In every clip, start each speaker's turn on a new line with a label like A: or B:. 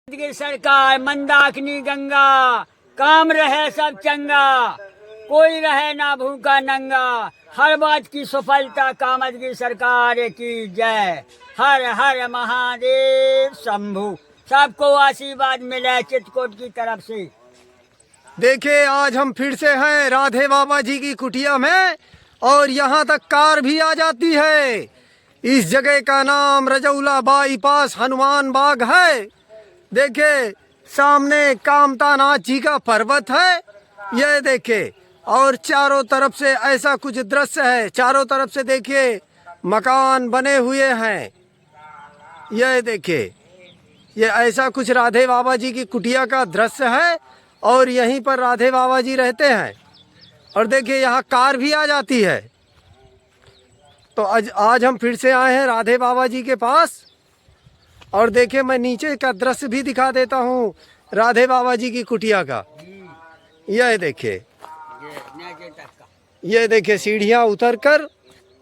A: की सरकार मंदाकिनी गंगा, काम रहे सब चंगा, कोई रहे ना भूखा नंगा, हर बात की सफलता कामत की सरकार की जय। हर हर महादेव शंभु, सबको आशीर्वाद मिले चित्रकूट की तरफ से।
B: देखिए आज हम फिर से हैं राधे बाबा जी की कुटिया में और यहाँ तक कार भी आ जाती है। इस जगह का नाम रजौला बाईपास हनुमान बाग है। देखिए सामने कामता नाथ जी का पर्वत है, यह देखिए, और चारों तरफ से ऐसा कुछ दृश्य है। चारों तरफ से देखिए मकान बने हुए हैं। यह देखिए, ये ऐसा कुछ राधे बाबा जी की कुटिया का दृश्य है और यहीं पर राधे बाबा जी रहते हैं। और देखिए यहाँ कार भी आ जाती है। तो आज हम फिर से आए हैं राधे बाबा जी के पास और देखिए मैं नीचे का दृश्य भी दिखा देता हूँ राधे बाबा जी की कुटिया का। यह देखिए, ये देखिए सीढ़ियाँ उतरकर,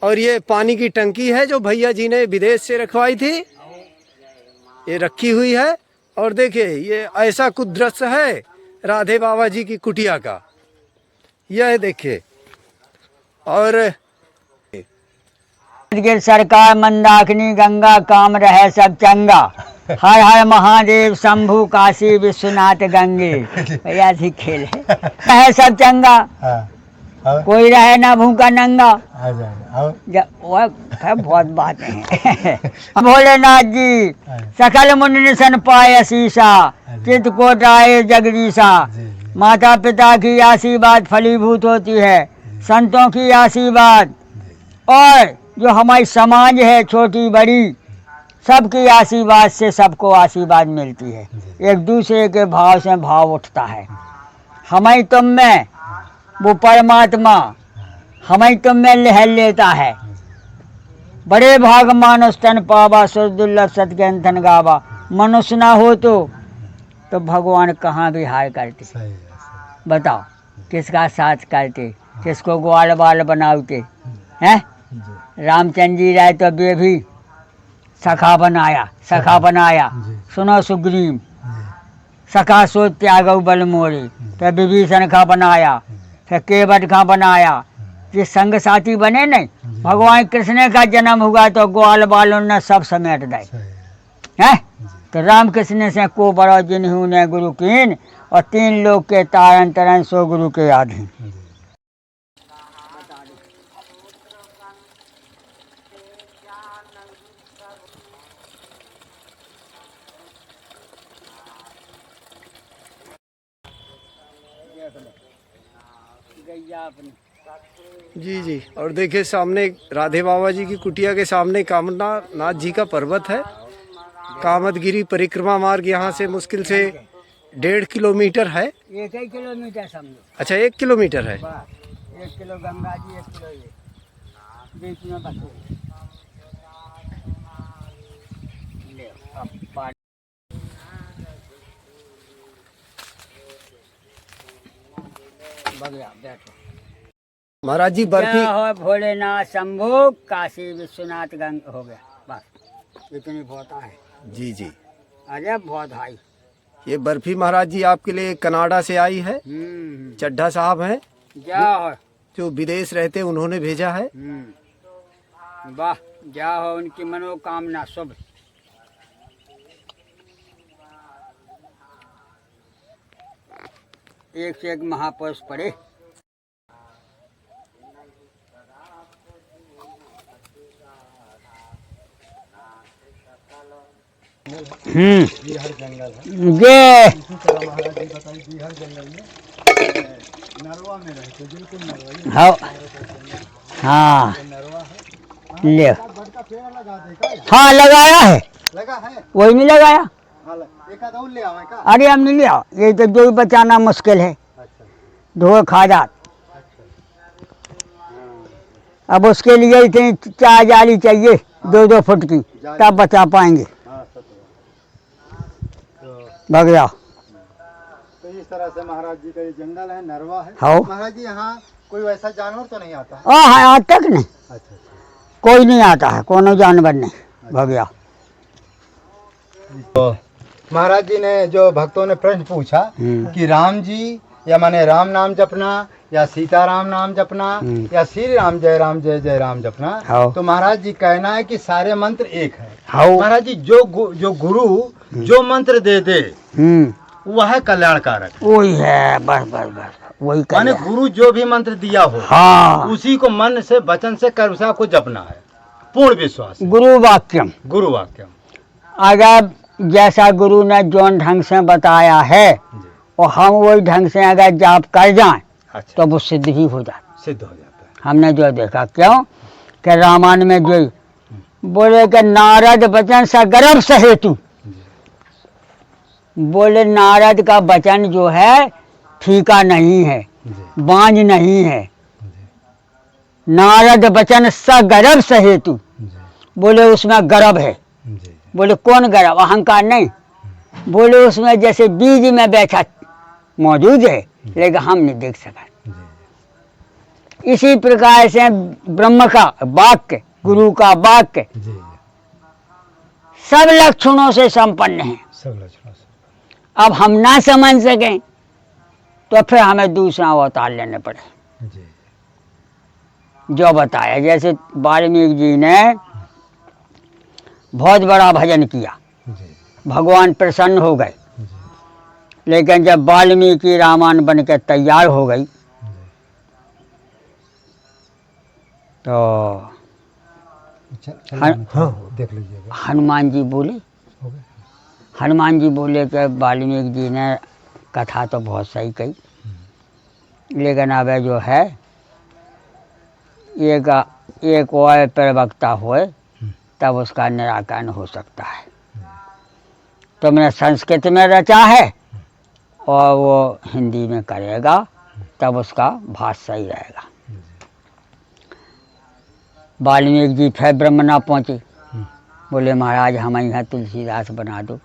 B: और ये पानी की टंकी है जो भैया जी ने विदेश से रखवाई थी, ये रखी हुई है। और देखिए ये ऐसा कुछ दृश्य है राधे बाबा जी की कुटिया का, यह देखिए। और
A: की सरकार मंदाकिनी गंगा, काम रहे सब चंगा, हर हर महादेव शंभु काशी विश्वनाथ गंगे। भैया जी खेल है सब चंगा, कोई रहे ना भूखा नंगा। बहुत बातें हैं। भोलेनाथ जी सकल मुनि सन पाए शीशा, चित्रकूट आए जगदीशा। माता पिता की आशीर्वाद फलीभूत होती है, संतों की आशीर्वाद, और जो हमारी समाज है छोटी बड़ी सबकी आशीर्वाद से सबको आशीर्वाद मिलती है। एक दूसरे के भाव से भाव उठता है। हमें तुम में वो परमात्मा हमें तुम में लहर लेता है। बड़े भाग मानुष तन पावा, सुर दुर्लभ सतग्रंथन गावा। मनुष्य ना हो तो भगवान कहाँ विहार करते। बताओ किसका साथ करते, किसको ग्वाल बाल बनाते हैं। रामचंद्र जी राय तो वे भी सखा बनाया। सुनो सुग्रीव सखा सो त्यागौ बल मोरे, तो विभीषण का बनाया, फिर केवट का बनाया। ये संग साथी बने नहीं। भगवान कृष्ण का जन्म हुआ तो ग्वाल बालों ने सब समेट दे हैं। तो राम कृष्ण से को बड़ो जिन्हू ने गुरु कीन, और तीन लोग के तारन तरन सो गुरु के आधीन।
B: जी जी, और देखिए सामने राधे बाबा जी की कुटिया के सामने कामना नाथ जी का पर्वत है। कामतगिरी परिक्रमा मार्ग यहाँ से मुश्किल से 1.5 किलोमीटर है।
A: 1 किलोमीटर समझो।
B: अच्छा 1 किलोमीटर है।
A: 1 किलो गंगा जी, 1 किलो ये बीच में बस ले अब पानी। बढ़िया बैठो।
B: महाराज जी बर्फी
A: हो भोलेनाथ शंभु काशी विश्वनाथ गंग हो गया, बस इतनी बहुत है।
B: जी जी,
A: अरे बहुत भाई।
B: ये बर्फी महाराज जी आपके लिए कनाडा से आई है। चड्ढा साहब हैं जो विदेश रहते, उन्होंने भेजा है। वाह, जा हो उनकी मनोकामना शुभ।
A: एक से एक महापुरुष पड़े। ये हाँ ले, हाँ लगाया है, वही नहीं लगाया। अरे हम नहीं लिया, ये तो जो बचाना मुश्किल है, धो खा जात। अब उसके लिए इतनी 4 जाली चाहिए 2-2 फुट की, तब बचा पाएंगे। भग जाओ।
C: तो इस तरह से महाराज जी का ये जंगल है, नरवा है।
A: हाँ
C: महाराज जी यहाँ कोई वैसा जानवर तो नहीं आता है?
A: हाँ आज तक नहीं।
C: अच्छा।
A: कोई नहीं आता है, कोनो जानवर नहीं। भग जाओ।
C: तो महाराज जी ने जो भक्तों ने प्रश्न पूछा कि राम जी या माने राम नाम जपना या सीताराम नाम जपना या श्री राम जय जय राम जपना, तो महाराज जी कहना है कि सारे मंत्र एक है। महाराज जी जो गुरु जो मंत्र दे दे वह कल्याणकारक,
A: वही है, बस बस बस वही
C: माने गुरु जो भी मंत्र दिया हो,
A: हाँ,
C: उसी को मन से वचन से कर्म से आपको जपना है, पूर्ण विश्वास।
A: गुरु वाक्यम,
C: गुरु वाक्यम,
A: अगर जैसा गुरु ने जौन ढंग से बताया है और हम वही ढंग से अगर जाप कर जाएं,
C: अच्छा,
A: तो वो सिद्ध भी हो जाता,
C: सिद्ध हो जाता है।
A: हमने जो देखा, क्यों कि रामायण में जो बोले कि नारद वचन सा गर्भ सहेतु, बोले नारद का वचन जो है फीका नहीं है, बांझ नहीं है। नारद वचन स गर्भ सहेतु, बोले उसमें गर्भ है। बोले कौन गर्भ? अहंकार नहीं। बोले उसमें जैसे बीज में बैठा मौजूद है, लेकिन हम नहीं देख सका। इसी प्रकार से ब्रह्म का वाक्य, गुरु का वाक्य सब लक्षणों से संपन्न है।
C: सब लक्षणों से
A: अब हम ना समझ सकें तो फिर हमें दूसरा अवतार लेने पड़े, जो बताया। जैसे वाल्मीकि जी ने बहुत बड़ा भजन किया, भगवान प्रसन्न हो गए, लेकिन जब वाल्मीकि रामायण बन के तैयार हो गई तो
C: देख लीजिएगा,
A: हनुमान जी बोले, हनुमान जी बोले कि वाल्मीकि जी ने कथा तो बहुत सही कही, लेकिन अब जो है एक और प्रवक्ता होए तब उसका निराकरण हो सकता है। तुमने संस्कृत में रचा है और वो हिंदी में करेगा तब उसका भाष्य सही रहेगा। वाल्मीकि जी फिर ब्रह्म ना पहुँचे, बोले महाराज हमारे यहाँ तुलसीदास बना दो।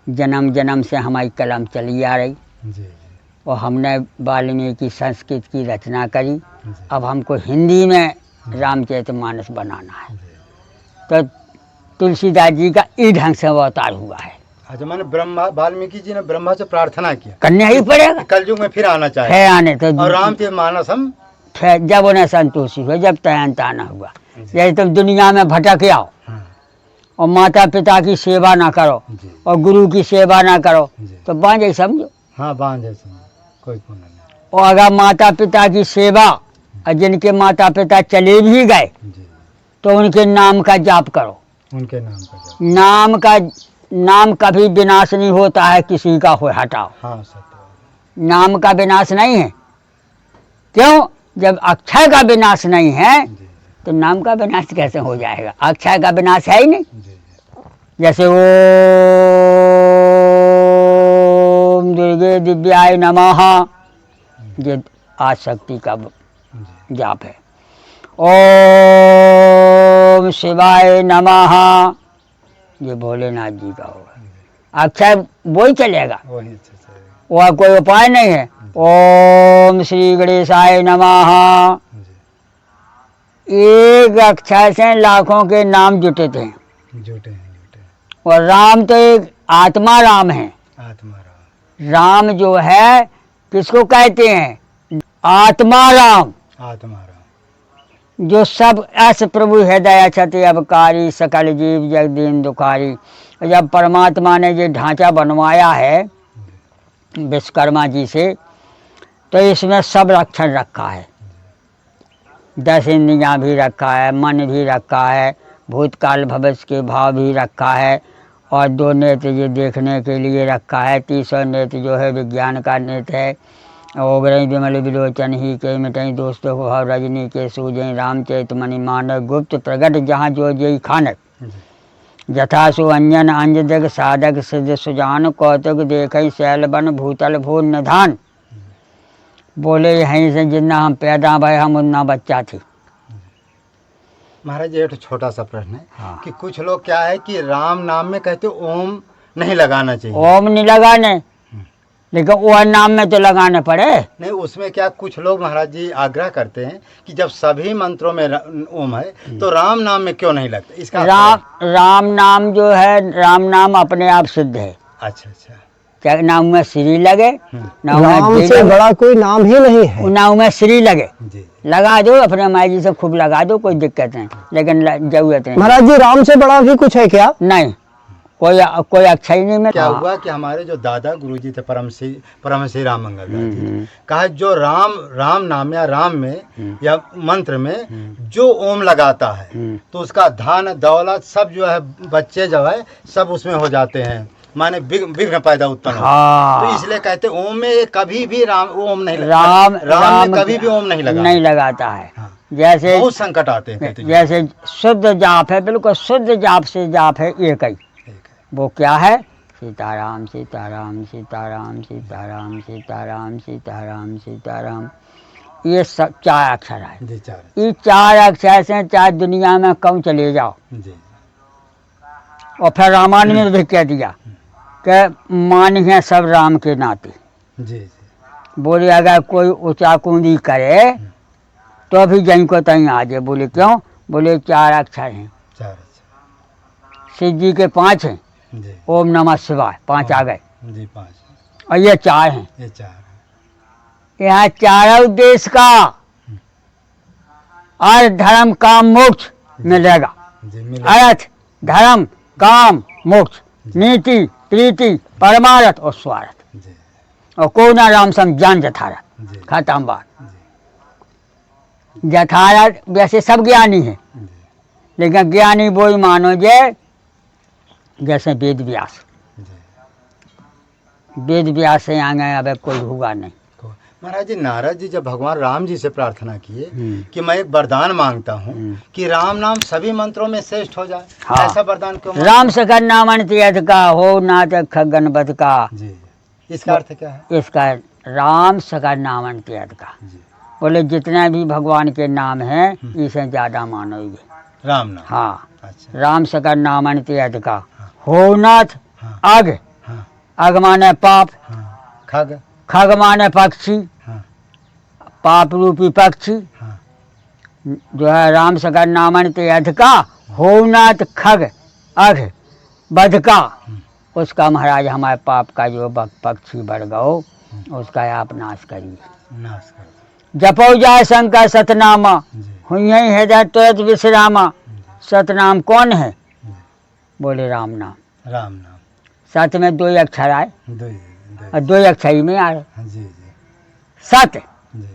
A: जन्म जन्म से हमारी कलम चली आ रही और हमने वाल्मीकि संस्कृत की रचना करी, अब हमको हिंदी में रामचरितमानस बनाना है। तो तुलसीदास जी का ई ढंग से अवतार हुआ है।
C: अच्छा, मैंने ब्रह्मा वाल्मीकि जी ने ब्रह्मा से प्रार्थना किया,
A: करना ही पड़ेगा,
C: कलयुग में फिर आना चाहिए,
A: फिर आने तो
C: और रामचरितमानस हम
A: फिर जब उन्हें संतोषी हो, जब तयंता ना हुआ। जैसे तुम दुनिया में भटक आओ और माता पिता की सेवा ना करो और गुरु की सेवा ना करो तो बांझे समझो।
C: हाँ, बांझे समझो, कोई पुण्य नहीं।
A: और अगर माता पिता की सेवा, और जिनके माता पिता चले भी गए तो उनके नाम का जाप करो,
C: उनके नाम का जाप।
A: नाम कभी विनाश नहीं होता है, किसी का हो हटाओ।
C: हाँ, सत्य।
A: नाम का विनाश नहीं है, क्यों? जब अक्षय का विनाश नहीं है तो नाम का विनाश कैसे हो जाएगा? अक्षय का विनाश है ही नहीं। जैसे ओम दुर्गे दिव्याय नमः, ये आशक्ति का जाप है। ओम शिवाय नमः, ये भोलेनाथ जी का होगा। अक्षय वही चलेगा, वह कोई उपाय नहीं है। ओम श्री गणेशाय नमः, एक अक्षर से लाखों के नाम जुटे थे। और राम तो एक आत्मा राम है। राम जो है किसको कहते हैं? आत्मा राम। जो सब ऐसे प्रभु हृदय क्षति अवकारी, सकल जीव जगदीन दुखारी। जब परमात्मा ने ये ढांचा बनवाया है विश्वकर्मा जी से, तो इसमें सब लक्षण रखा है। 10 इंद्रियाँ भी रखा है, मन भी रखा है, भूतकाल भविष्य के भाव भी रखा है, और 2 नेत्र ये देखने के लिए रखा है। 300 नेत्र जो है विज्ञान का नेत्र है। ओगरई विमल विलोचन ही के मिटई दोस्तों को भाव रजनी के सूजई रामचरित मणि मानव गुप्त प्रगट जहाँ जो जई खानक। जथा सुअंजन अंज जग साधक सिद्ध सुजान कौतुक देखई शैल बन भूतल भूल निधान। बोले यहीं से जितना हम पैदा भय हम उतना बच्चा थे।
C: महाराज, ये तो छोटा सा प्रश्न है। हाँ। कि कुछ लोग क्या है कि राम नाम में कहते ओम नहीं लगाना चाहिए।
A: ओम नहीं लगाने, लेकिन वो नाम में तो लगाने पड़े।
C: नहीं, उसमें क्या कुछ लोग महाराज जी आग्रह करते हैं कि जब सभी मंत्रों में ओम है तो राम नाम में क्यों नहीं लगता, इसका
A: राम नाम जो है, राम नाम अपने आप सिद्ध है।
C: अच्छा अच्छा,
A: क्या नाम में श्री लगे, नाम
D: राम से बड़ा कोई नाम ही नहीं है।
A: नाम में श्री लगे,
C: जी
A: लगा दो अपने माई जी से खूब लगा दो, कोई दिक्कत नहीं, लेकिन जरूरत नहीं।
D: महाराज जी राम से बड़ा भी कुछ है क्या?
A: नहीं, कोई अक्षर ही नहीं में।
C: क्या हुआ कि हमारे जो दादा गुरुजी थे परमश्री राम मंगल दास जी, कहा जो राम नाम या राम में या मंत्र में जो ओम लगाता है तो उसका धन दौलत सब जो है, बच्चे जो है सब उसमें हो जाते हैं, माने विघ्न पैदा उत्पन्न होता है। तो इसलिए कहते ओम में कभी भी राम नहीं राम में कभी भी ओम नहीं
A: लगाता है।
C: हाँ।
A: जैसे
C: बहुत संकट आते हैं, कहते
A: जैसे शुद्ध जाप है, बिल्कुल शुद्ध जाप से जाप है एक ही, वो क्या है? सीताराम सीताराम सीताराम सीताराम सीताराम सीताराम सीताराम, ये सब 4 अक्षर है।
C: जी, 4
A: ये 4 अक्षर से चाहे दुनिया में कम चले जाओ।
C: जी।
A: और फिर रामायण में भी कह दिया कि मान है सब राम के नाते।
C: जी जी,
A: बोले अगर कोई ऊंचा कूदी करे तो भी जहीं को तहीं आ जाए। बोले क्यों? बोले 4 अक्षर हैं।
C: 4 अच्छा।
A: शिव जी के 5 हैं,
C: जी
A: ओम नमः शिवाय 5 आ गए,
C: जी, 5
A: और ये 4 हैं।
C: ये 4
A: यहाँ 4 उद्देश्य का अर्थ धर्म काम मोक्ष मिलेगा।
C: जी, मिले।
A: अर्थ धर्म काम मोक्ष, नीति प्रीति परमार्थ और स्वार्थ,
C: जी
A: और को ना राम संग ज्ञान जथारथ,
C: जी
A: खत्म बात। जथारथ वैसे सब ज्ञानी है,
C: जी,
A: लेकिन ज्ञानी वही मानो जैसे वेद व्यास।
C: जी।
A: वेद व्यास से आगे अब कोई हुआ नहीं।
C: महाराज जी, नारद जी जब भगवान राम जी से प्रार्थना किए कि मैं एक वरदान मांगता हूँ कि राम नाम सभी मंत्रों में श्रेष्ठ हो जाए,
A: हाँ।
C: ऐसा वरदान क्यों मांगे?
A: राम सकल नामन तीर्थ का हो नाथ गणपत का।
C: जी, इसका अर्थ क्या है?
A: इसका राम सकल नामन तीर्थ का,
C: जी,
A: बोले जितने भी भगवान के नाम हैं इसे ज्यादा मानोगे।
C: राम नाम।
A: हाँ,
C: अच्छा।
A: राम सकल नामन तीर्थ का हो नाथ,
C: हाँ।
A: अग,
C: हाँ
A: अग माने पाप,
C: हाँ, खग।
A: खग माने पक्षी,
C: हाँ
A: पाप रूपी पक्षी,
C: हाँ,
A: जो है राम सकल नामन तीर्थ का हो नाथ खग अघ बधका, उसका महाराज हमारे पाप का जो पक्षी बढ़ गो उसका आप नाश करिए।
C: नाश कर।
A: जपो जाय शंकर सतनामा,
C: जी,
A: हुई हृदय त्वरित विश्रामा। सतनाम कौन है? बोले राम नाम।
C: राम नाम।
A: सत में 2 अक्षर आए
C: दो
A: और 2 अक्षर ही में आ रहे।
C: जी जी
A: सत,
C: जी,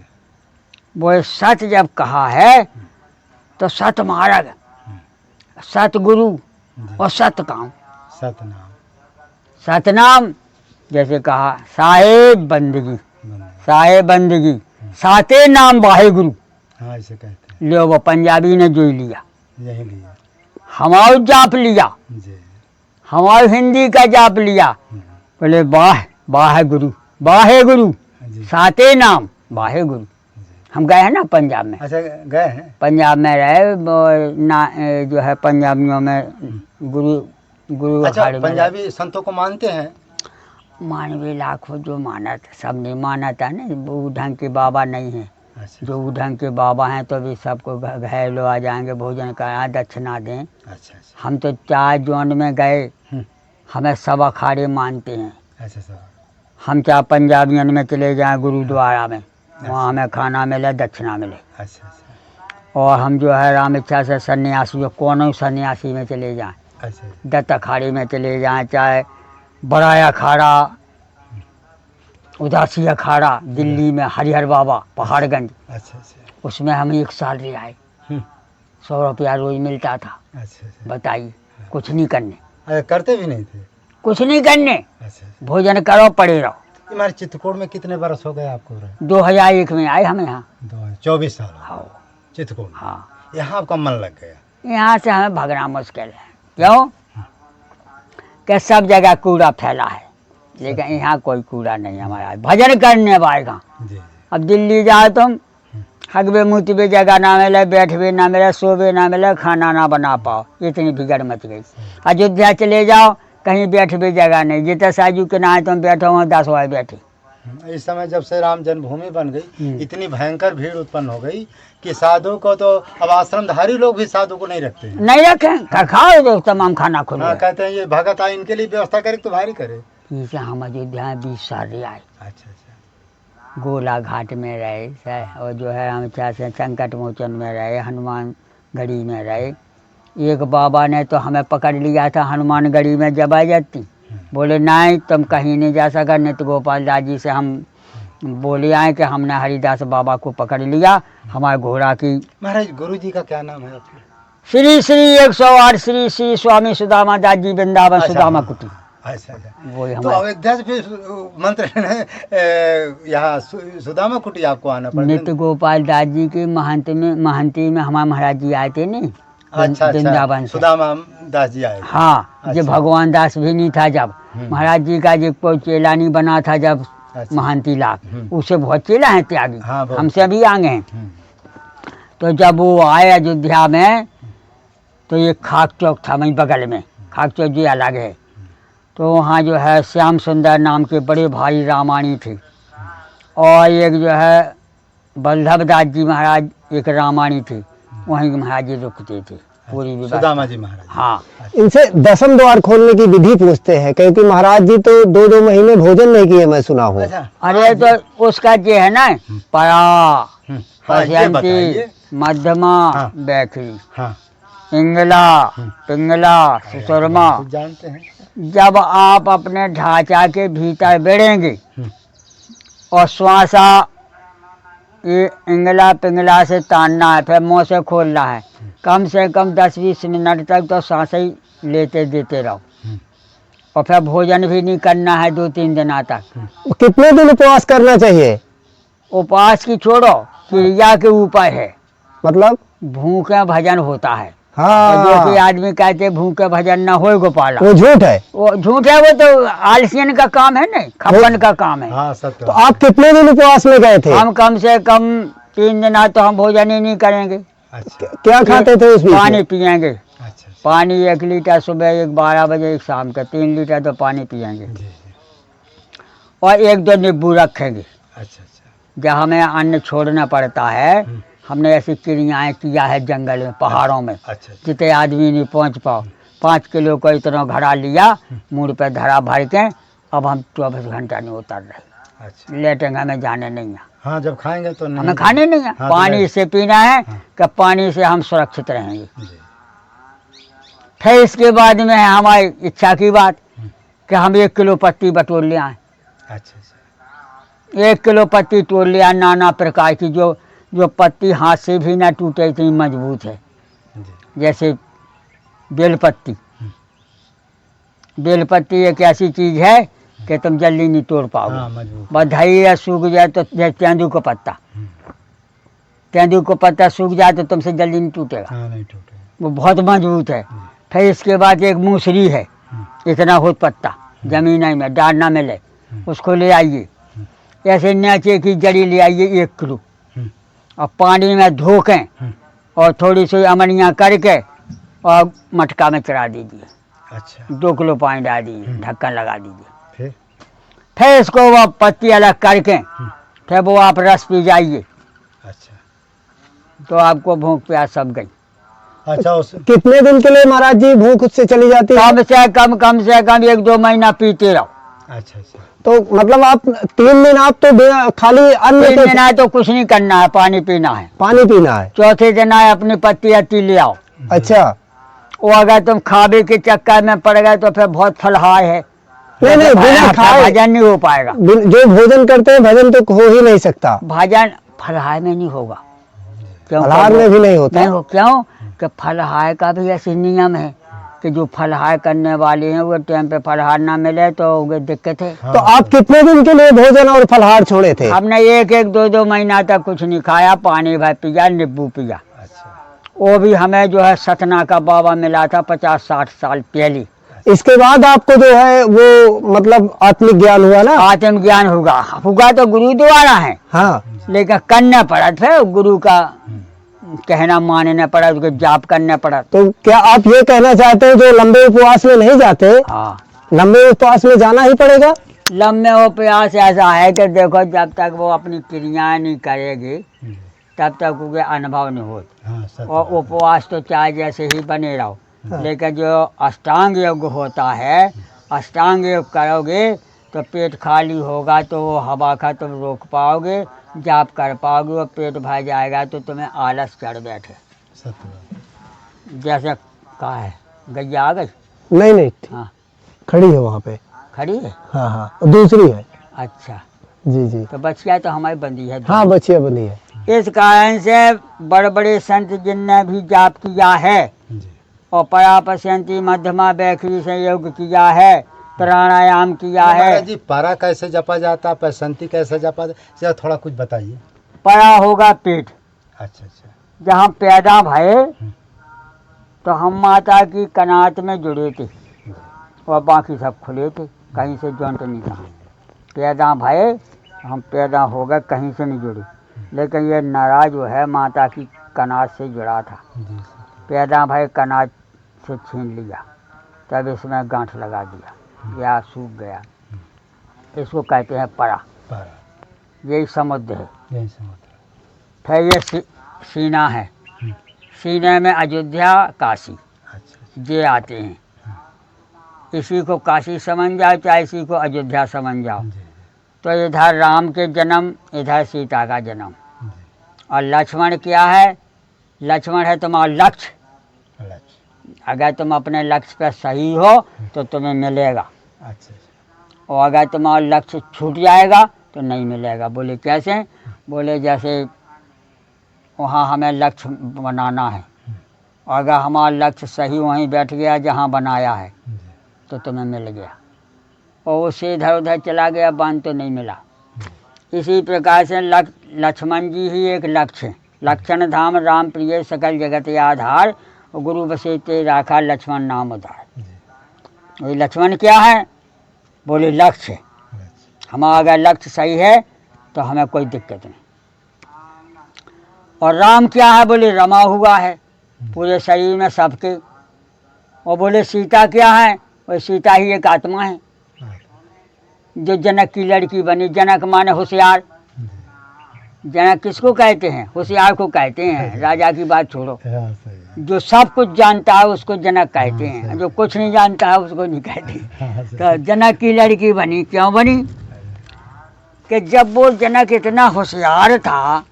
A: बोले सत जब कहा है तो सत मार्ग, सतगुरु और सत काम।
C: सतनाम।
A: सतनाम जैसे कहा साहेब बंदगी, साहेब बंदगी, साते नाम वाहे गुरु।
C: हाँ, ऐसे कहते हैं।
A: लो वो पंजाबी ने जो लिया,
C: यही लिया।
A: हमारा जाप लिया,
C: जी,
A: हमारा हिंदी का जाप लिया। बोले वाहे गुरु, वाहे गुरु,
C: जी।
A: साते नाम वाहे गुरु। हम गए हैं ना पंजाब में,
C: अच्छा, गए हैं?
A: पंजाब में रहे जो है पंजाबियों में गुरु
C: अच्छा,
A: अखाड़े में
C: पंजाबी संतों को मानते हैं?
A: मानवी लाखों जो मानत, सब नहीं मानता ना, वो ढंग के बाबा नहीं है।
C: अच्छा
A: जो ढंग के बाबा हैं तो भी सबको घर लो आ जाएंगे, भोजन कराएं, दक्षिणा दें।
C: अच्छा अच्छा
A: हम तो 4 जोन में गए, हमें सब अखाड़े मानते हैं।
C: अच्छा सर।
A: हम चाहे पंजाबियन में चले जाएं गुरुद्वारा में, वहाँ हमें खाना मिले, दक्षिणा मिले।
C: अच्छा अच्छा
A: और हम जो है राम इच्छा से सन्यासी, जो कोनो सन्यासी में चले जाएं,
C: अच्छा
A: दत्त अखाड़े में चले जाएं, चाहे बड़ा अखाड़ा, उदासी अखाड़ा दिल्ली में हरिहर बाबा पहाड़गंज,
C: अच्छा अच्छा
A: उसमें हम 1 साल रह आए। 100 रुपया रोज मिलता था।
C: अच्छा अच्छा।
A: बताइए, कुछ नहीं करने,
C: अरे, करते भी नहीं थे?
A: कुछ नहीं करने,
C: अच्छा।
A: भोजन करो पड़े रहो।
C: हमारे चित्रकूट में कितने बरस हो गए आपको रहे?
A: 2001 में आए हम यहाँ।
C: 24 साल।
A: हाँ
C: चित्रकूट।
A: हाँ,
C: यहाँ आपका मन लग गया?
A: यहाँ से हमें भगना मुश्किल है। क्यों? कि सब जगह कूड़ा फैला है, लेकिन यहाँ कोई कूड़ा नहीं हमारा। भजन करने पाएगा।
C: जी।
A: अब दिल्ली जाओ तुम, हगबे मुतबे जगह ना मिले, बैठबे ना मिले, सोबे ना मिले, खाना ना बना पाओ, इतनी बिगड़ मच गई। अयोध्या चले जाओ, कहीं बैठबे जगह नहीं, जितना साजू के ना तुम बैठो वहाँ 10 वाले बैठे।
C: इस समय जब से राम जन्मभूमि बन गई, इतनी भयंकर भीड़ उत्पन्न हो गई कि साधु को तो अब आश्रमधारी लोग भी साधु को नहीं रखते हैं।
A: नहीं रखे, खाओ जो तमाम खाना खुल
C: हाँ, कहते हैं ये भगत आए, इनके लिए व्यवस्था करे तो भारी करे।
A: पीछे हम अयोध्या में 20 साल रहे आए,
C: अच्छा अच्छा।
A: गोला घाट में रहे और जो है हम क्या से संकट मोचन में रहे, हनुमान गढ़ी में रहे। एक बाबा ने तो हमें पकड़ लिया था हनुमान गढ़ी में जबरदस्ती, बोले नहीं तुम कहीं नहीं जा सका। नित्य गोपाल दास जी से हम बोले आए कि हमने हरिदास बाबा को पकड़ लिया, हमारे घोड़ा की।
C: महाराज गुरु जी का क्या नाम है आपके?
A: श्री श्री 108 श्री श्री स्वामी सुदामा दास जी वृंदावन सुदामा कुटी।
C: अच्छा अच्छा।
A: वो
C: तो अयोध्या से फिर मंत्र यहाँ सुदामा कुटी आपको आना पड़ा?
A: नित्य गोपाल दास जी के महंती में हमारे महाराज जी आए थे नहीं,
C: अच्छा
A: वृंदावन
C: अच्छा,
A: से।
C: सुदामा दास जी आए।
A: हाँ,
C: अच्छा।
A: जब भगवान दास भी नहीं था, जब महाराज जी का जो कोई चेला नहीं बना था, जब
C: अच्छा।
A: महंती लाख उसे बहुत चेला है त्यागी।
C: हाँ, बहुत।
A: हमसे अभी आगे हैं। तो जब वो आए अयोध्या में तो ये खाक चौक था वहीं बगल में, खाक चौक जी अलग है। तो वहाँ जो है श्याम सुंदर नाम के बड़े भाई रामायणी थे, और एक जो है बल्लभ दास जी महाराज एक रामायणी थे, वहीं महाराज जी रुकते थे पूरी व्यवस्था।
C: सुदामा जी महाराज।
A: हाँ,
D: इनसे 10वें द्वार खोलने की विधि पूछते हैं, क्योंकि महाराज जी तो 2-2 महीने भोजन नहीं किए, मैं सुना हूँ।
C: अच्छा।
A: अरे तो उसका ये है ना, परा
C: हाँ, ये
A: पश्यंती
C: बताइए।
A: मध्यमा
C: हाँ।
A: बैखरी
C: हाँ,
A: इंगला पिंगला सुरमा।
C: जानते हैं।
A: जब आप अपने ढांचा के भीतर बढ़ेंगे और श्वासा ये इंगला पिंगला से तानना है, फिर मुँह से खोलना है, कम से कम 10-20 मिनट तक तो सांस ही लेते देते रहो, और फिर भोजन भी नहीं करना है 2-3 दिन तक।
D: कितने दिन उपवास करना चाहिए?
A: उपवास की छोड़ो, क्रिया के ऊपर है,
D: मतलब
A: भूखे भजन होता है।
D: हाँ,
A: जो कि आदमी कहते भूखे भजन ना हो गोपाला,
D: वो झूठ है।
A: वो झूठ है, वो तो आलसियन का काम है नहीं, खपन का काम है।
C: हाँ सत्य।
D: तो आप कितने दिन उपवास में गए थे?
A: हम कम से कम 3 दिन तो हम भोजन ही नहीं करेंगे।
C: अच्छा
D: क्या खाते थे उस बीच में?
A: पानी पिएंगे,
C: अच्छा।
A: पानी 1 लीटर सुबह, 1 12 बजे, 1 शाम का 3 लीटर तो पानी पिएंगे,
C: जी जी।
A: और 1-2 नींबू रखेंगे।
C: अच्छा अच्छा।
A: जब हमें अन्न छोड़ना पड़ता है, हमने ऐसी क्रियाएं किया है जंगल में, पहाड़ों में,
C: अच्छा।
A: जितने आदमी नहीं पहुंच पाओ। 5 किलो का इतना घड़ा लिया, मुड़ पे धरा भर के, अब हम 24 घंटा नहीं उतर रहे।
C: अच्छा।
A: लेटेंगे, हमें जाने नहीं है,
C: हाँ, जब खाएंगे तो नहीं।
A: हमें खाने नहीं है।
C: हाँ, तो
A: पानी
C: नहीं।
A: से पीना है कि पानी से हम सुरक्षित रहेंगे।
C: जी।
A: फिर इसके बाद में है हमारी इच्छा की बात कि हम 1 किलो पत्ती बटोर ले आए।
C: अच्छा अच्छा।
A: 1 किलो पत्ती तोड़ लिया, नाना प्रकार की, जो पत्ती हाथ से भी ना टूटे, इतनी मजबूत है।
C: जी।
A: जैसे बेलपत्ती, बेलपत्ती एक ऐसी चीज़ है कि तुम जल्दी नहीं तोड़
C: हाँ,
A: पाओगे,
C: मजबूत।
A: बस धैर्य सूख जाए तो, जैसे तेंदू का पत्ता, तेंदू का पत्ता सूख जाए तो तुमसे जल्दी नहीं टूटेगा,
C: हाँ, नहीं टूटे।
A: वो बहुत मजबूत है। फिर इसके बाद एक मूसरी है, इतना हो पत्ता, जमीन में डाल ना मिले, उसको ले आइए। ऐसे नीचे की जड़ी ले आइए 1 किलो, और पानी में धो के और थोड़ी सी अमनियाँ करके और मटका में चढ़ा दीजिए।
C: अच्छा।
A: 2 किलो पानी डाल दीजिए, ढक्कन लगा दीजिए।
C: फिर
A: इसको वो पत्ती अलग करके फिर वो आप रस पी जाइए,
C: अच्छा
A: तो आपको भूख प्यास सब गई।
C: अच्छा। उस
D: कितने दिन के लिए महाराज जी भूख उससे चली जाती है?
A: कम से कम 1-2 महीना पीते रहो।
C: अच्छा अच्छा।
D: तो मतलब आप 3 दिन आप तो खाली अन्न
A: 3
D: के
A: दिन आए तो कुछ नहीं करना है, पानी पीना है।
D: पानी पीना है।
A: चौथे दिन आए अपनी पत्ती अत्ती ले आओ।
D: अच्छा।
A: वो अगर तुम खावे के चक्कर में पड़ गए तो फिर बहुत फलहार है,
D: नहीं नहीं, बिना खाए
A: भजन नहीं हो पाएगा।
D: जो भोजन करते हैं भजन तो हो ही नहीं सकता।
A: भजन फलहार में नहीं होगा। क्यों?
D: फलाहार में भी नहीं होता।
A: नहीं हो, क्यों कि फलहार का भी ऐसे नियम है कि जो फलहार करने वाले हैं वो टाइम पे फलहार ना मिले तो वो दिक्कत है।
D: तो आप कितने दिन के लिए भोजन और फलहार छोड़े थे?
A: हमने 1-2 महीना तक कुछ नहीं खाया, पानी भर पिया, नींबू पिया।
C: अच्छा।
A: वो भी हमें जो है सतना का बाबा मिला था 50-60 साल पहले।
D: इसके बाद आपको जो है वो मतलब आत्मिक ज्ञान हुआ ना?
A: आत्मज्ञान होगा तो गुरु द्वारा है।
D: हाँ।
A: लेकिन करना पड़ा था, गुरु का कहना मानना पड़ा, उसको जाप करना पड़ा।
D: तो क्या आप ये कहना चाहते हैं जो लंबे उपवास में नहीं जाते,
A: हाँ,
D: लंबे उपवास में जाना ही पड़ेगा?
A: लब में वो प्रयास ऐसा है कि देखो जब तक वो अपनी क्रियाएं नहीं करेगी तब तक उनके अनुभव नहीं होता।
C: हाँ, सत्य
A: और
C: बात है।
A: उपवास तो चाहे जैसे ही बने रहो, लेकिन जो अष्टांग योग होता है, अष्टांग योग करोगे तो पेट खाली होगा तो वो हवा का तुम रोक पाओगे, जाप कर पाओगे। और पेट भर जाएगा तो तुम्हें आलस चढ़ बैठे।
C: सत्य बात है।
A: जैसे कहा है, गैया आ गई?
D: नहीं नहीं,
A: हाँ,
D: खड़ी है वहाँ पे।
A: खड़ी है?
D: हाँ हाँ, दूसरी है।
A: अच्छा,
D: जी जी।
A: तो बच्चिया तो हमारी बंदी है।
D: हाँ, बच्चिया बनी है।
A: इस कारण से बड़े बड़े संत जिनने भी जाप किया है
C: जी।
A: और परापश्यंती मध्यमा बैखरी से योग किया है, प्राणायाम किया है।
C: महाराज जी, पारा कैसे जपा जाता, पैसंती कैसे जपा जाता, जरा थोड़ा कुछ बताइए।
A: परा होगा पेट,
C: अच्छा अच्छा।
A: जहाँ पैदा भये तो हम माता की कनात में जुड़े थे और बाकी सब खुले थे, कहीं से जॉइंट नहीं था। पैदा भये, हम पैदा हो गए, कहीं से नहीं जुड़े। लेकिन ये नारा जो है माता की कनात से जुड़ा था।
C: जी।
A: पैदा भय कनात से छीन लिया, तब इसमें गांठ लगा दिया या सूख गया। इसको कहते हैं परा।
C: पारा
A: यही समुद्र है।
C: यही समुद्र।
A: फिर ये सीना है, सीने में अयोध्या काशी
C: अच्छा।
A: ये आते हैं। इसी को काशी समझ जाओ चाहे इसी को अयोध्या समझ जाओ।
C: जी
A: तो इधर राम के जन्म, इधर सीता का जन्म।
C: जी।
A: और लक्ष्मण क्या है? लक्ष्मण है तुम्हारा लक्ष्य।
C: अच्छा
A: अगर तुम अपने लक्ष्य पर सही हो तो तुम्हें मिलेगा,
C: अच्छा।
A: और अगर तुम्हारा लक्ष्य छूट जाएगा तो नहीं मिलेगा। बोले कैसे? बोले जैसे वहाँ हमें लक्ष्य बनाना है, और अगर हमारा लक्ष्य सही वहीं बैठ गया जहाँ बनाया है
C: जी।
A: तो तुम्हें मिल गया, और उससे इधर उधर चला गया बांध तो नहीं मिला। इसी प्रकार से लक्ष्मण जी ही एक लक्ष्य है। लक्षण धाम राम प्रिय सकल जगत आधार, गुरु बसेते राखा लक्ष्मण नाम उधार। वही लक्ष्मण क्या है? बोले लक्ष्य। हमारा अगर लक्ष्य सही है तो हमें कोई दिक्कत नहीं। और राम क्या है? बोले रमा हुआ है पूरे शरीर में सबके। और बोले सीता क्या है? वो सीता ही एक आत्मा है जो जनक की लड़की बनी। जनक माने होशियार। जनक किसको कहते हैं? होशियार को कहते हैं। राजा की बात छोड़ो,
C: हाँ, सही।
A: जो सब कुछ जानता है उसको जनक कहते हैं, जो कुछ नहीं जानता है उसको नहीं कहते।
C: हाँ, सही।
A: तो जनक की लड़की बनी। क्यों बनी? कि जब वो जनक इतना होशियार था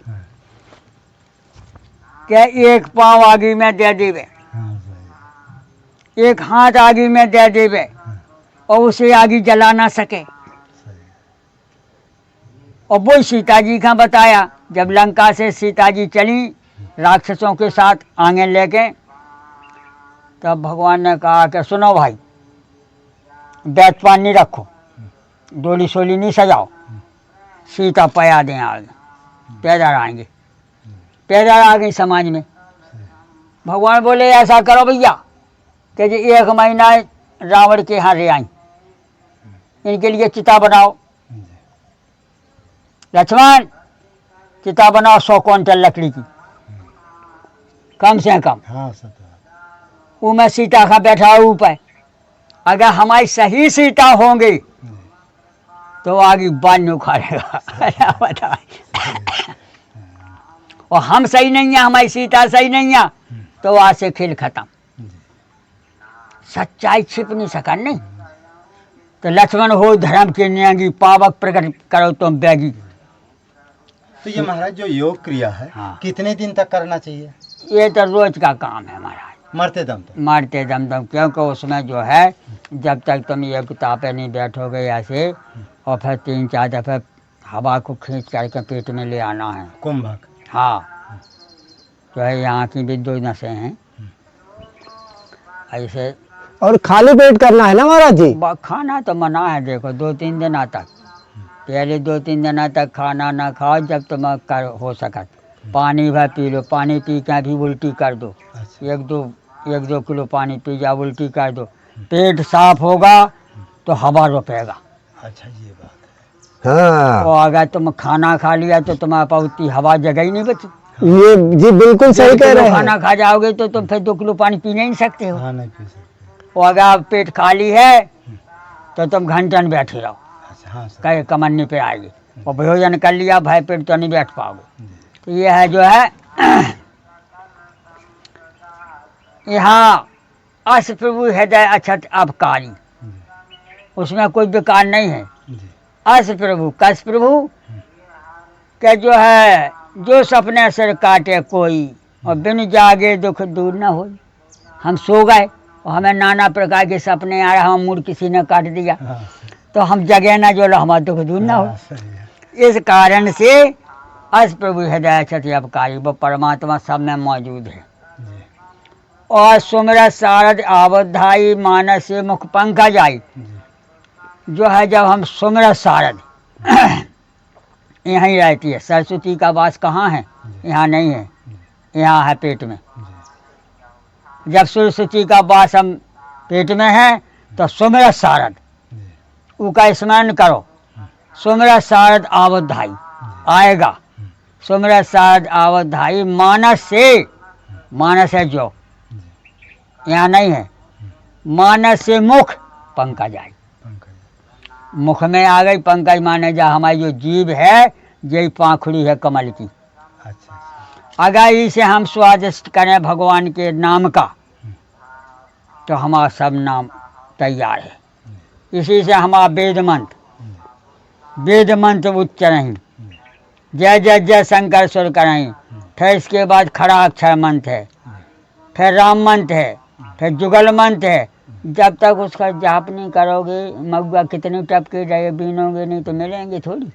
A: कि एक पाँव आगे में दे देवे,
C: हाँ, सही।
A: एक हाथ आगे में दे देवे, और उसे आगे जला ना सके। और वो सीता जी का बताया। जब लंका से सीता जी चली राक्षसों के साथ आगे लेके, तब भगवान ने कहा कि सुनो भाई, बैठ पानी रखो, डोली सोली नहीं सजाओ, सीता पया दें आगे, पैदल आएंगे। पैदल आ गई समाज में। भगवान बोले ऐसा करो भैया कि जी 1 महीना रावण के यहाँ रह आई, इनके लिए चिता बनाओ। लक्ष्मण चिता बनाओ 100 क्विंटल लकड़ी की, कम से कम।
C: हाँ, सत्य।
A: वो मैं सीता का बैठा ऊपर। अगर हमारी सही सीता होंगी तो आगे बाल नहीं उखाड़ेगा। बताओ। और हम सही नहीं है, हमारी सीता सही नहीं है, तो आज से खेल खत्म। सच्चाई छिप नहीं सका नहीं। तो लक्ष्मण हो धर्म के न्यागी, पावक प्रकट करो तुम बैगी।
C: तो ये महाराज जो योग क्रिया है,
A: हाँ।
C: कितने दिन तक करना चाहिए?
A: ये तो रोज का काम है महाराज,
C: मरते दम तक?
A: मारते दम दम। क्योंकि उसमें जो है जब तक तुम एकता पे नहीं बैठोगे ऐसे, और फिर 3-4 दफे हवा को खींच करके पेट में ले आना है।
C: कुंभक।
A: हाँ, जो है यहाँ की भी 2 नसें हैं ऐसे।
D: और खाली पेट करना है ना महाराज जी?
A: खाना तो मना है। देखो 2-3 दिन तक, पहले 2-3 दिन तक खाना ना खाओ जब तुम कर हो सकत। पानी भर पी लो, पानी पी के भी उल्टी कर दो।
C: अच्छा।
A: 1-2 किलो पानी पी जाओ, उल्टी कर दो। पेट साफ होगा तो हवा रुकेगा।
C: अच्छा, ये बात है।
D: हाँ,
A: और अगर तुम खाना खा लिया तो तुम्हारे पास उतनी हवा जगह ही नहीं बची।
D: ये जी बिल्कुल सही कह रहे हैं।
A: खाना खा जाओगे तो तुम फिर 2 किलो पानी पी नहीं सकते हो।
C: हाँ, नहीं पी सकते।
A: और अगर पेट खाली है तो तुम घंटन बैठे रहो।
C: अच्छा, हाँ सर।
A: कहे कमन्नी पे आएगी और भोजन कर लिया, भाई पेट तो नहीं बैठ पाओगे। तो ये है जो है यहाँ अस प्रभु हृदय अछत अबकारी, उसमें कोई बेकार नहीं है।
C: जी।
A: अस प्रभु कस प्रभु के जो है जो सपने सिर काटे कोई, और बिन जागे दुख दूर न हो। हम सो गए और हमें नाना प्रकार के सपने आ रहे, हम मूड किसी ने काट दिया,
C: हाँ सर।
A: तो हम जगे ना जो हमारा दुख दूर न हो।
C: हाँ, सही है।
A: इस कारण से अस प्रभु हृदय अछत अबकारी, वो परमात्मा सब में मौजूद है।
C: जी।
A: और सुमिरत सारद आवधाई मानस से मुख पंकज आई,
C: जी।
A: जो है जब हम सुमिरत सारद यहीं रहती है। सरस्वती का वास कहाँ है? यहाँ नहीं है, यहाँ है पेट में।
C: जी।
A: जब सरस्वती का वास हम पेट में है तो सुमिरत सारद
C: जी।
A: उसका स्मरण करो। सुमिरत सारद आवधाई आएगा, सुमिरत सारद आवधाई मानस से, मानस है जो यहाँ नहीं है, मानस से मुख पंकज आई।
C: पंकज।
A: मुख में आ गई, पंकज माने जा हमारी जो जीभ है यही पाखुड़ी है कमल की।
C: अच्छा, अच्छा।
A: अगर इसे हम स्वादिष्ट करें भगवान के नाम का तो हमारा सब नाम तैयार है। इसी से हमारा वेद मंत्र उच्चरहीं, जय जय जय शंकर सुर करहीं, फिर इसके बाद खड़ा अक्षर मंत्र है, फिर राम मंत्र है, फिर जुगल मंत्र है। जब तक उसका जाप नहीं करोगे, महुआ कितने टपके रहे बीनोगे नहीं तो मिलेंगे थोड़ी,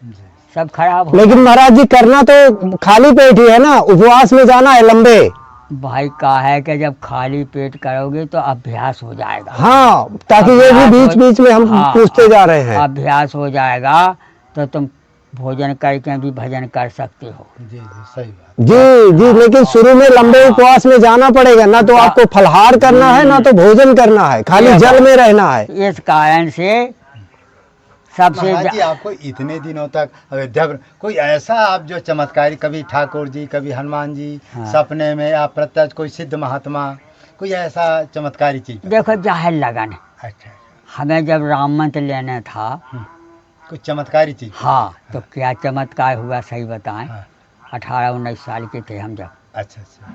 A: सब खराब हो।
D: लेकिन महाराज जी करना तो खाली पेट ही है ना, उपवास में जाना है लंबे।
A: भाई कहा है कि जब खाली पेट करोगे तो अभ्यास हो जाएगा।
D: हाँ, ताकि ये भी बीच बीच में हम पूछते जा रहे हैं।
A: अभ्यास हो जाएगा तो तुम भोजन करके भी भजन कर सकते हो।
C: जी जी, सही बात।
D: जी जी, लेकिन शुरू में लंबे उपवास में जाना पड़ेगा ना, तो आपको फलहार करना है ना तो भोजन करना है, खाली जल में रहना है।
A: इस कारण से सबसे
C: महाराज जी, आपको इतने दिनों तक अयोध्या कोई ऐसा आप जो चमत्कारी, कभी ठाकुर जी कभी हनुमान जी,
A: हाँ।
C: सपने में आप प्रत्यक्ष कोई सिद्ध महात्मा, कोई ऐसा चमत्कारी चीज?
A: देखो जाहिर लगन है।
C: अच्छा।
A: हमें जब राम मंत्र लेना था
C: कुछ चमत्कारी चीज?
A: हाँ, तो क्या चमत्कार हुआ सही बताएं।
C: हाँ।
A: 18-19 साल के थे हम जब,
C: अच्छा अच्छा।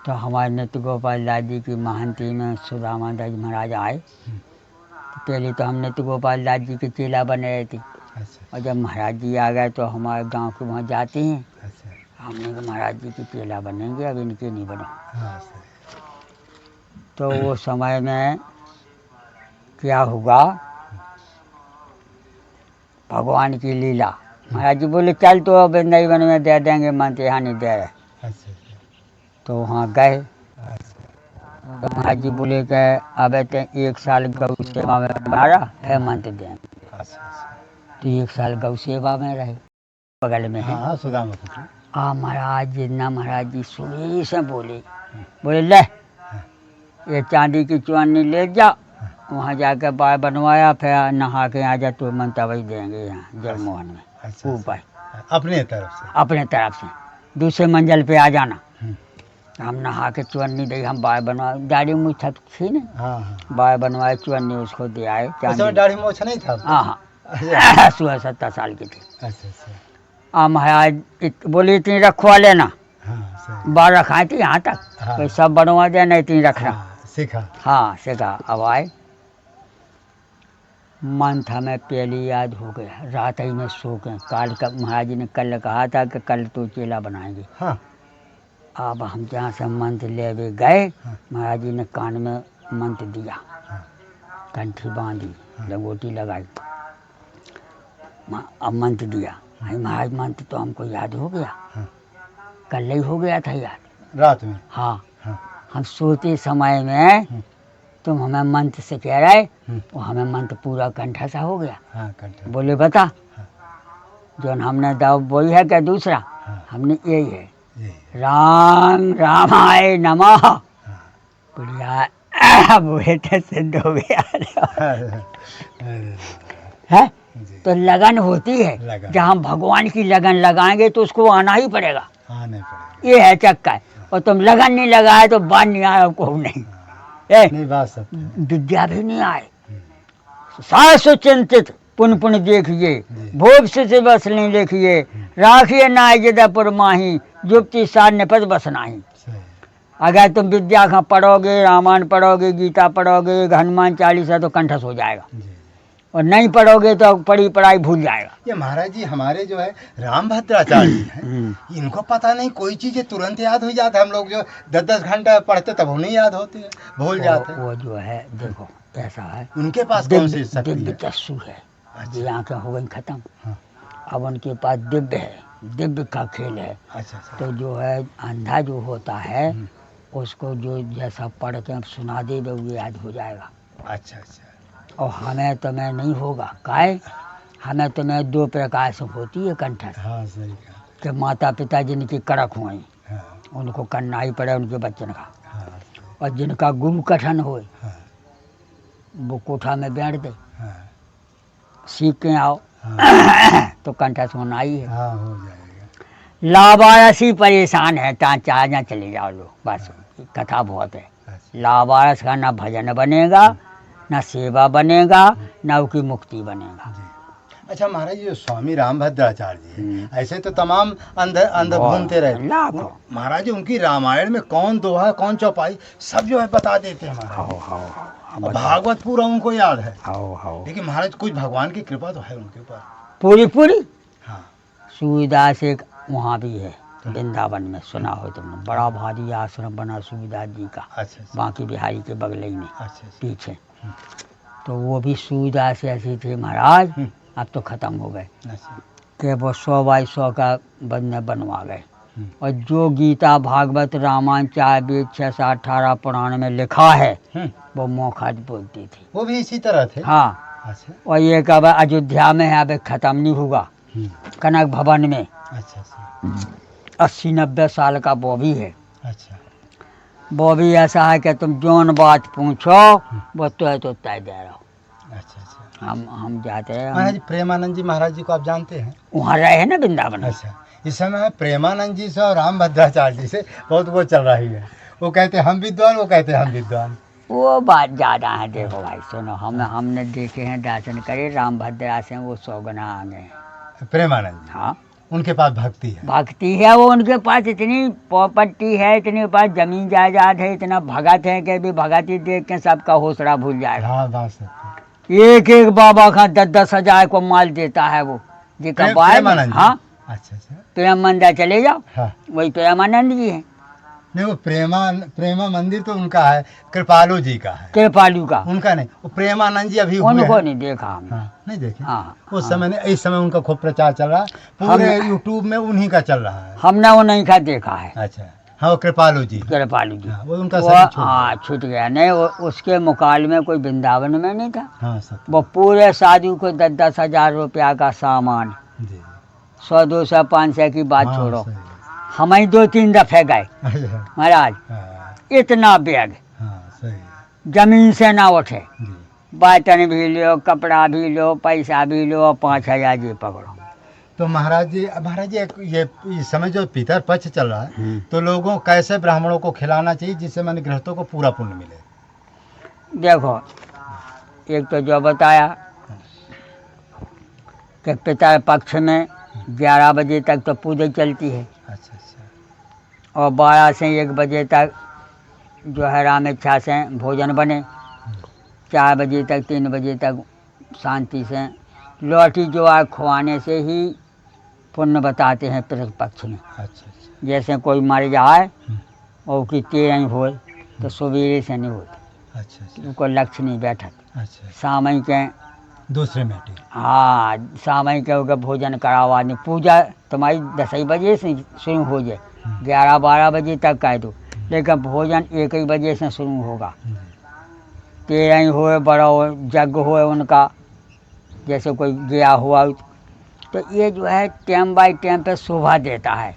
A: तो हमारे नित्य गोपाल दास जी की महंती में सुदामा दास महाराज आए। तो पहले तो हम नित्य गोपाल दास जी के चेला बने रहे थे,
C: अच्छा
A: और जब महाराज जी आ गए तो हमारे गांव के वहाँ जाते हैं,
C: अच्छा।
A: हमने कहा महाराज जी के चेला बनेंगे, अब इनके नहीं बनो।
C: हाँ सही।
A: तो वो समय में क्या हुआ, भगवान की लीला। महाराज जी बोले चल तो अब नैवन में दे देंगे मंत्र, यहाँ नहीं दे रहे।
C: अच्छा अच्छा।
A: तो वहाँ गए,
C: अच्छा।
A: तो महाराज जी बोले कि अब 1 साल गौ सेवा में हमारा है मंत्र देंगे।
C: अच्छा अच्छा।
A: तो 1 साल गौ सेवा में रहे, बगल में है।
C: हाँ, सुदामा पुत्र।
A: महाराज जी ना, महाराज जी सुनी से बोले ले ये चांदी की चुन्नी ले जा, वहाँ जाकर बाय बनवाया, फिर नहा के आ जा, तो मंत्र वही देंगे यहाँ जगमोहन में
C: अच्छा,
A: ऊपर
C: अपने तरफ से?
A: अपने तरफ से। दूसरे मंजिल पे आ जाना। हम नहा के चुन्नी दी, हम बाय बनवा, दाढ़ी मूछ थी ना,
C: हाँ हाँ।
A: बाय बनवाए, चुन्नी उसको दे आए।
C: उस समय दाढ़ी मूछ नहीं था?
A: हाँ हाँ,
C: अच्छा
A: 16-17 साल की थी।
C: अच्छा अच्छा।
A: महाराज बोली इतनी रखवा लेना,
C: हाँ सही।
A: 12 रखाई थी यहाँ तक,
C: हाँ।
A: तो सब बनवा देना, इतनी रखना।
C: हाँ, सीखा।
A: हाँ सीखा। अब आए, मंथ हमें पहली याद हो गया, रात ही में सो के। काल का महाराज जी ने कल कहा था कि कल तो चेला बनाएंगे।
C: हाँ।
A: अब हम जहाँ से मंत्र ले गए,
C: हाँ।
A: महाराज जी ने कान में मंत्र दिया,
C: हाँ।
A: कंठी बांधी, लंगोटी लगाई, अब मंत्र दिया। महाराज मंत्र तो हमको याद हो गया,
C: हाँ।
A: कल ही हो गया था याद
C: रात में?
A: हाँ।
C: हाँ।
A: हम सोते समय में तुम हमें मंत्र से कह रहे, वो हमें मंत्र पूरा कंठा सा हो गया।
C: हाँ, कंठा।
A: बोले बता,
C: हाँ।
A: जो हमने दाव बोई है क्या दूसरा?
C: हाँ।
A: हमने यही है,
C: यही।
A: राम रामाय नमः। बढ़िया बोले तो सिद्ध हो गया है। तो लगन होती है,
C: लगन।
A: जब हम भगवान की लगन लगाएंगे तो उसको आना ही पड़ेगा,
C: आने पड़ेगा।
A: ये है चक्कर। और तुम लगन नहीं लगाए तो बात नहीं आए, को नहीं
C: नहीं बात सब।
A: विद्या भी नहीं आए। सासु चिंतित पुन पुन देखिए, भोग से बस नहीं देखिए, राखिए नाय जदापुर माही, जुप्ति सार निपट बस नाही। अगर तुम विद्या का पढ़ोगे, रामायण पढ़ोगे, गीता पढ़ोगे, हनुमान चालीसा तो कंठस्थ हो जाएगा, और नहीं पढ़ोगे तो पढ़ी पढ़ाई भूल जाएगा।
C: ये महाराज जी हमारे जो है रामभद्राचार्य जी हैं, इनको पता नहीं कोई चीज़ तुरंत याद हो जाता है। हम लोग जो 10-10 घंटा पढ़ते तब नहीं याद होती है, भूल जाते हैं।
A: वो जो है देखो ऐसा है,
C: उनके पास कौन सी शक्ति
A: दिव्य
C: है?
A: चक्षु है।
C: अच्छा।
A: ये आंखें हो गई खत्म,
C: हाँ।
A: अब उनके पास दिव्य है, दिव्य का खेल है।
C: अच्छा अच्छा।
A: तो जो है अंधा जो होता है उसको जो जैसा पढ़ के अब सुना दे वो याद हो जाएगा।
C: अच्छा अच्छा।
A: और हमें तो मैं नहीं होगा, काहे हमें तो मैं 2 प्रकार से होती है कंठस्थ,
C: हाँ सही कहा।
A: कि माता पिता जिनकी कड़क हुए
C: हाँ
A: उनको करना ही पड़े उनके बच्चन का,
C: हाँ
A: और जिनका गुरु कठन हो
C: हाँ
A: वो कोठा में बैठ दे,
C: हाँ
A: सीख के आओ,
C: हाँ
A: तो कंठस्थ होना ही है।
C: हाँ हो जाएगा।
A: लावारस ही परेशान है, ता चार ना चले जाओ लोग, बस कथा बहुत है।
C: अच्छा।
A: लावारस का ना भजन बनेगा, ना सेवा बनेगा, ना उसकी मुक्ति बनेगा।
C: जी। अच्छा महाराज जी, जो स्वामी रामभद्राचार्य जी हैं, ऐसे तो तमाम अंदर घूमते रहते
A: लाखों।
C: महाराज जी उनकी रामायण में कौन दोहा कौन चौपाई सब जो है बता देते हैं महाराज।
A: हाओ
C: और भागवत पूरा उनको याद है।
A: हाओ
C: लेकिन महाराज कुछ भगवान की कृपा तो है उनके ऊपर।
A: पूरी पूरी
C: हाँ
A: सूर्यदास एक वहाँ भी है वृंदावन में, सुना हो तुमने, बड़ा भारी आश्रम बना सूर्यदास जी का,
C: अच्छा अच्छा
A: बांकी बिहारी के बगल ही में
C: अच्छा अच्छा।
A: पीछे। तो वो भी सूर्यदास ऐसी थे महाराज, अब तो ख़त्म हो गए,
C: अच्छा।
A: कि वो 100 बाई 100 का बनवा गए। और जो गीता भागवत रामायण 4 वेद 6 7 18 पुराण में लिखा है वो मौखाज बोलती थी।
C: वो भी इसी तरह थे।
A: हाँ,
C: अच्छा
A: और ये कब अयोध्या में है, अब ख़त्म नहीं होगा, कनक भवन में
C: अच्छा अच्छा
A: 80-90 साल का वो भी है।
C: अच्छा
A: वो भी ऐसा है कि तुम जौन बात पूछो वो तो तय दे रहा हो।
C: अच्छा अच्छा।
A: हम जाते हैं,
C: महाराज जी प्रेमानंद जी महाराज जी को आप जानते हैं?
A: वहाँ रहे हैं ना वृंदावन में।
C: अच्छा। इस समय प्रेमानंद जी से और रामभद्राचार्य जी से बहुत वो चल रही है। वो कहते हैं हम विद्वान, वो कहते हैं हम विद्वान।
A: वो बात ज़्यादा है। देखो भाई सुनो, हमने देखे हैं, दर्शन करे, रामभद्रा से वो 100 गुना आगे हैं।
C: प्रेमानंद जी,
A: हाँ,
C: उनके पास भक्ति है।
A: भक्ति है, वो उनके पास इतनी प्रॉपर्टी है, इतने पास जमीन जायदाद है, इतना भगत है कि भी भगती देख के सबका हौसला भूल जाएगा।
C: हाँ बात सही।
A: एक एक बाबा का 10-10 हजार को माल देता है वो जी का
C: प्रेमानंद जी?
A: हाँ,
C: अच्छा अच्छा।
A: प्रेम मंदिर चले जाओ,
C: हाँ
A: वही प्रेमानंद जी है।
C: नहीं, वो प्रेमा मंदिर तो उनका है, कृपालु जी का है,
A: कृपालु का,
C: उनका नहीं। वो प्रेमानंद जी अभी हुए
A: उनको
C: हैं।
A: नहीं देखा हमने।
C: हाँ नहीं देखे।
A: हाँ,
C: उस समय ने, इस समय उनका खूब प्रचार चल रहा है, पूरे यूट्यूब में उन्हीं का चल रहा है।
A: हमने वो नहीं का देखा है।
C: अच्छा। हाँ वो कृपालु जी।
A: कृपालु जी,
C: हाँ, वो उनका
A: वो
C: शरीर छूट
A: हाँ
C: गया।
A: छूट गया। नहीं उसके मुकाबले में कोई वृंदावन में नहीं था।
C: हाँ सत्य।
A: वो पूरे साधु को 10-10 हजार रुपया का सामान,
C: जी
A: 100 200 500 की बात
C: हाँ,
A: छोड़ो,
C: सही है।
A: हम ही 2-3 दफे गए
C: अच्छा।
A: महाराज,
C: हाँ
A: इतना बैग
C: हाँ सही है।
A: जमीन से ना उठे,
C: जी।
A: बर्तन भी लो, कपड़ा भी लो, पैसा भी लो, और 5,000 जी पकड़ो।
C: तो महाराज जी ये इस समय जो पितर पक्ष चल रहा है, तो लोगों कैसे ब्राह्मणों को खिलाना चाहिए जिससे मन गृहस्थों को पूरा पुण्य मिले?
A: देखो, एक तो जो बताया कि पितर पक्ष में 11 बजे तक तो पूजा चलती है,
C: अच्छा अच्छा।
A: और 12 से 1 बजे तक जो है राम इच्छा से भोजन बने, 4 बजे तक 3 बजे तक शांति से लौटी जो आग खुआने से ही पुण्य बताते हैं पितृ पक्ष में।
C: अच्छा अच्छा।
A: जैसे कोई मर जाए और उसकी 13 हो तो सवेरे से नहीं होती,
C: अच्छा अच्छा।
A: उनको लक्ष्य नहीं बैठक,
C: अच्छा।
A: सामय के
C: दूसरे मीटिंग।
A: हाँ सामय के होकर भोजन करावा नहीं, पूजा तुम्हारी 10 बजे से शुरू हो जाए, 11-12 बजे तक कह दो, लेकिन भोजन 1 ही बजे से शुरू होगा। 13 हो, बड़ा हो, यज्ञ हो उनका, जैसे कोई गया हुआ, तो ये जो है टाइम बाय टाइम पे शोभा देता है।